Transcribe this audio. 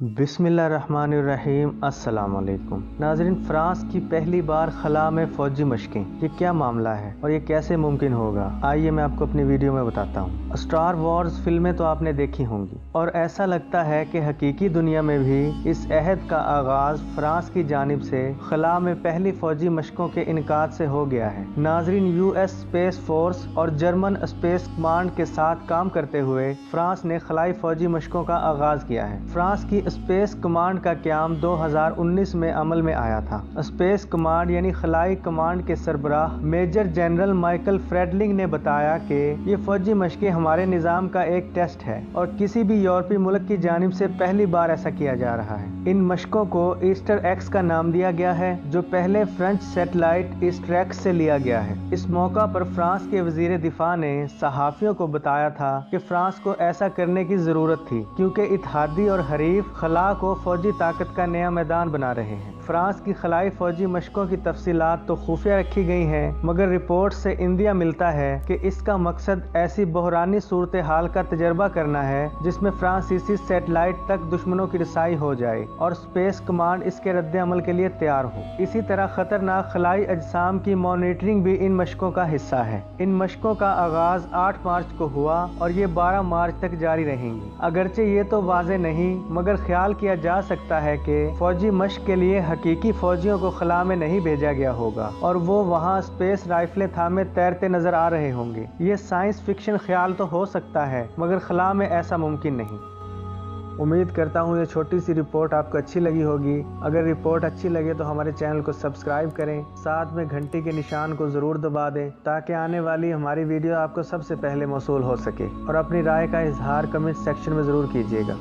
बिस्मिल्लाहिर्रहमानिर्रहीम। अस्सलाम वालेकुम नाज़रीन, फ्रांस की पहली बार खला में फ़ौजी मशकें, ये क्या मामला है और ये कैसे मुमकिन होगा? आइए मैं आपको अपनी वीडियो में बताता हूँ। स्टार वॉर्स फिल्में तो आपने देखी होंगी और ऐसा लगता है कि हकीकी दुनिया में भी इस अहद का आगाज़ फ्रांस की जानिब से खला में पहली फ़ौजी मशकों के इनकाद से हो गया है। नाज़रीन, US स्पेस फोर्स और जर्मन स्पेस कमांड के साथ काम करते हुए फ्रांस ने खलाई फ़ौजी मशकों का आगाज़ किया है। फ्रांस की स्पेस कमांड का क़याम 2019 में अमल में आया था। स्पेस कमांड यानी खलाई कमांड के सरबराह मेजर जनरल माइकल फ्रेडलिंग ने बताया कि ये फौजी मशकें हमारे निज़ाम का एक टेस्ट है और किसी भी यूरोपीय मुल्क की जानिब से पहली बार ऐसा किया जा रहा है। इन मशकों को ईस्टर एक्स का नाम दिया गया है, जो पहले फ्रेंच सैटेलाइट ईस्टर एक्स से लिया गया है। इस मौका पर फ्रांस के वजीर दिफा ने सहाफ़ियों को बताया था कि फ्रांस को ऐसा करने की जरूरत थी क्योंकि इत्तेहादी और हरीफ खला को फौजी ताकत का नया मैदान बना रहे हैं। फ्रांस की खलाई फौजी मशकों की तफसीलात तो खुफिया रखी गई हैं, मगर रिपोर्ट से इंदिया मिलता है कि इसका मकसद ऐसी बहरानी सूरत हाल का तजर्बा करना है जिसमें फ्रांसीसी सैटेलाइट तक दुश्मनों की रसाई हो जाए और स्पेस कमांड इसके रद्द अमल के लिए तैयार हो। इसी तरह खतरनाक खलाई अजसाम की मॉनिटरिंग भी इन मशकों का हिस्सा है। इन मशकों का आगाज 8 मार्च को हुआ और ये 12 मार्च तक जारी रहेंगी। अगरचे ये तो वाज़े नहीं, मगर ख्याल किया जा सकता है कि फौजी मशक के लिए हकीकी फौजियों को खला में नहीं भेजा गया होगा और वो वहाँ स्पेस राइफलें थामे तैरते नजर आ रहे होंगे। ये साइंस फिक्शन ख्याल तो हो सकता है, मगर खला में ऐसा मुमकिन नहीं। उम्मीद करता हूँ ये छोटी सी रिपोर्ट आपको अच्छी लगी होगी। अगर रिपोर्ट अच्छी लगे तो हमारे चैनल को सब्सक्राइब करें, साथ में घंटी के निशान को ज़रूर दबा दें ताकि आने वाली हमारी वीडियो आपको सबसे पहले मौसूल हो सके, और अपनी राय का इजहार कमेंट सेक्शन में ज़रूर कीजिएगा।